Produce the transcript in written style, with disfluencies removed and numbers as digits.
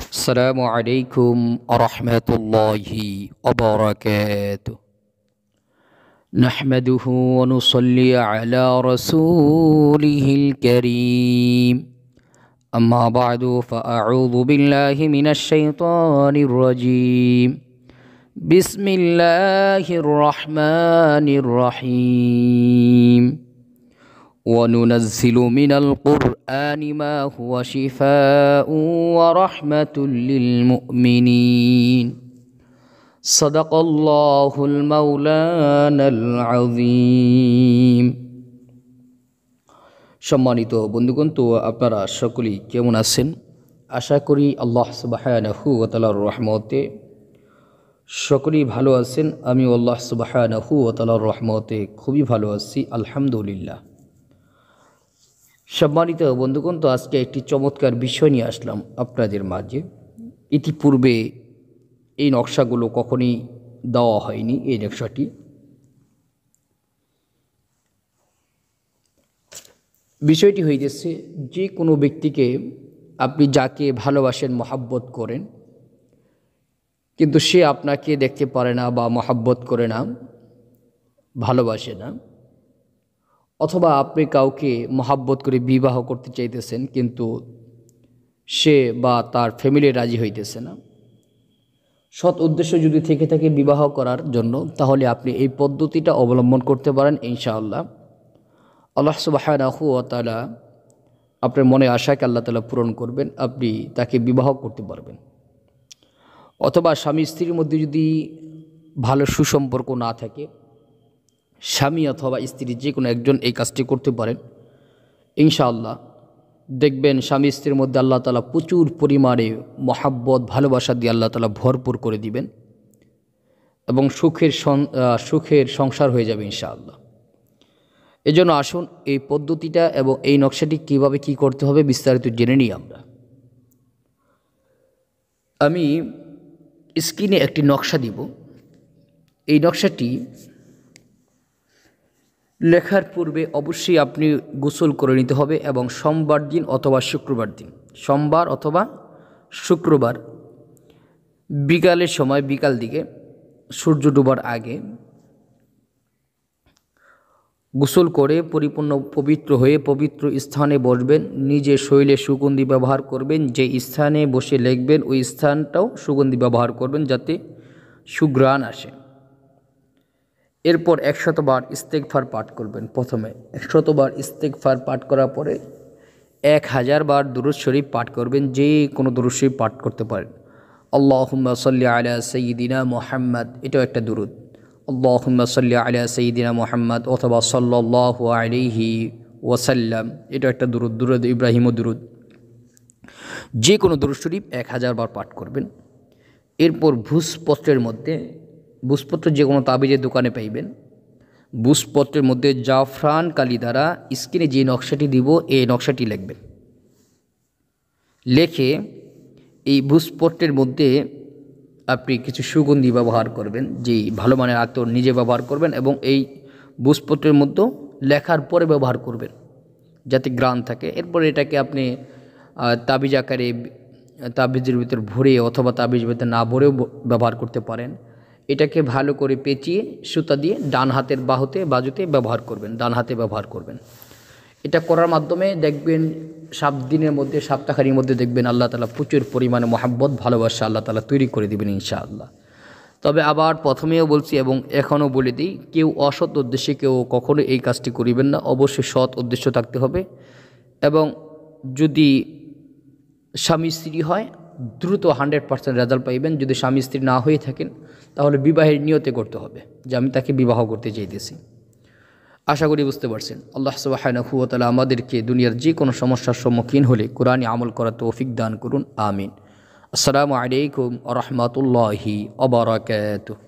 السلام عليكم ورحمة الله وبركاته. نحمده ونصلي على رسوله الكريم. أما بعد فأعوذ بالله من الشيطان الرجيم. بسم الله الرحمن الرحيم. وننزل من القرآن ما هو شفاء ورحمة للمؤمنين. صدق الله المولانا العظيم. সম্মানিত বন্ধুগণ, তো আপনারা সকলেই কেমন আছেন? আশা করি আল্লাহ সুবহানাহু ওয়া তাআলার রহমতে সকলেই ভালো আছেন। আমি আল্লাহ সুবহানাহু ওয়া তাআলার রহমতে খুবই ভালো আছি, আলহামদুলিল্লাহ। সম্মানিত বন্ধুগণ, তো আজকে একটি চমৎকার বিষয় নিয়ে আসলাম আপনাদের মাঝে। ইতিপূর্বে এই নকশাগুলো কখনই দেওয়া হয়নি। এই নকশাটি বিষয়টি হইতেছে, যে কোনো ব্যক্তিকে আপনি যাকে ভালোবাসেন, মহাব্বত করেন, কিন্তু সে আপনাকে দেখতে পারে না বা মহাব্বত করে না, ভালোবাসে না, অথবা আপনি কাউকে মহাব্বত করে বিবাহ করতে চাইতেছেন কিন্তু সে বা তার ফ্যামিলি রাজি হইতেছে না, সৎ উদ্দেশ্য যদি থেকে থাকে বিবাহ করার জন্য, তাহলে আপনি এই পদ্ধতিটা অবলম্বন করতে পারেন। ইনশাআল্লাহ আল্লাহ সুবহানাহু ওয়া তাআলা আপনার মনে আশাকে আল্লাহ তাআলা পূরণ করবেন, আপনি তাকে বিবাহ করতে পারবেন। অথবা স্বামী স্ত্রীর মধ্যে যদি ভালো সুসম্পর্ক না থাকে, স্বামী অথবা স্ত্রী যে কোনো একজন এই কাজটি করতে পারেন। ইনশাআল্লাহ দেখবেন স্বামী স্ত্রীর মধ্যে আল্লাহ তাআলা প্রচুর পরিমাণে মহাব্বত, ভালোবাসা দিয়ে আল্লাহ তাআলা ভরপুর করে দিবেন এবং সুখের সংসার হয়ে যাবে ইনশাআল্লাহ। এজন্য আসুন এই পদ্ধতিটা এবং এই নকশাটি কীভাবে কী করতে হবে বিস্তারিত জেনে নিই আমরা। আমি স্ক্রিনে একটি নকশা দিব। এই নকশাটি লেখার পূর্বে অবশ্যই আপনি গোসল করে নিতে হবে এবং সোমবার দিন অথবা শুক্রবার দিন, সোমবার অথবা শুক্রবার বিকালের সময়, বিকাল দিকে সূর্য ডোবার আগে গোসল করে পরিপূর্ণ পবিত্র হয়ে পবিত্র স্থানে বসবেন। নিজে শরীরে সুগন্ধি ব্যবহার করবেন। যে স্থানে বসে লিখবেন ওই স্থানটাও সুগন্ধি ব্যবহার করবেন যাতে সুঘ্রাণ আসে। এরপর 100 বার ইস্তেগফার পাঠ করবেন। প্রথমে 100 বার ইস্তেগফার পাঠ করার পরে 1000 বার দুরূদ শরীফ পাঠ করবেন। যে কোনো দুরূদ শরীফ পাঠ করতে পারেন। আল্লাহুম্মা সাল্লি আলা সাইয়্যিদিনা মুহাম্মদ, এটাও একটা দুরূদ। আল্লাহুম্মা সাল্লি আলা সাইয়্যিদিনা মুহাম্মদ অথবা সাল্লাল্লাহু আলাইহি ওয়াসাল্লাম, এটাও একটা দুরূদ। দুরূদ ইব্রাহিমও দুরূদ। যে কোনো দুরূদ শরীফ 1000 বার পাঠ করবেন। এরপর ভূষপত্রের মধ্যে, ভূষপত্র যে কোনো তাবিজের দোকানে পাইবেন, ভূষপত্রের মধ্যে জাফরান কালি দ্বারা স্ক্রিনে যে নকশাটি দিব এই নকশাটি লিখবেন। লেখে এই ভূষপত্রের মধ্যে আপনি কিছু সুগন্ধি ব্যবহার করবেন, যে ভালো মানের আতর নিজে ব্যবহার করবেন এবং এই ভূষপত্রের মধ্যে লেখার পরে ব্যবহার করবেন যাতে ঘ্রাণ থাকে। এরপর এটাকে আপনি তাবিজ আকারে তাবিজের ভিতর ভরে অথবা তাবিজের ভিতরে না ভরেও ব্যবহার করতে পারেন। এটাকে ভালো করে পেঁচিয়ে সুতা দিয়ে ডান হাতের বাজুতে ব্যবহার করবেন, ডান হাতে ব্যবহার করবেন। এটা করার মাধ্যমে দেখবেন 7 দিনের মধ্যে, সপ্তাহখানির মধ্যে দেখবেন আল্লাহ তাআলা প্রচুর পরিমাণে মহাব্বত, ভালোবাসা আল্লাহ তাআলা তৈরি করে দেবেন ইনশাআল্লাহ। তবে আবার প্রথমেও বলছি এবং এখনও বলে দিই, কেউ অসৎ উদ্দেশ্যে কেউ কখনো এই কাজটি করিবেন না। অবশ্যই সৎ উদ্দেশ্য থাকতে হবে এবং যদি স্বামী স্ত্রী হয় দ্রুত 100% রেজাল্ট পাইবেন। যদি স্বামী স্ত্রী না হয়ে থাকেন তাহলে বিবাহের নিয়তে করতে হবে যে আমি তাকে বিবাহ করতে চাইতেছি। আশা করি বুঝতে পারছেন। আল্লাহ সুবহানাহু ওয়া তাআলা আমাদেরকে দুনিয়ার যে কোনো সমস্যার সম্মুখীন হলে কোরআনে আমল করার তৌফিক দান করুন, আমিন। আসসালামু আলাইকুম ওয়া রাহমাতুল্লাহি ওয়া বারাকাতুহু।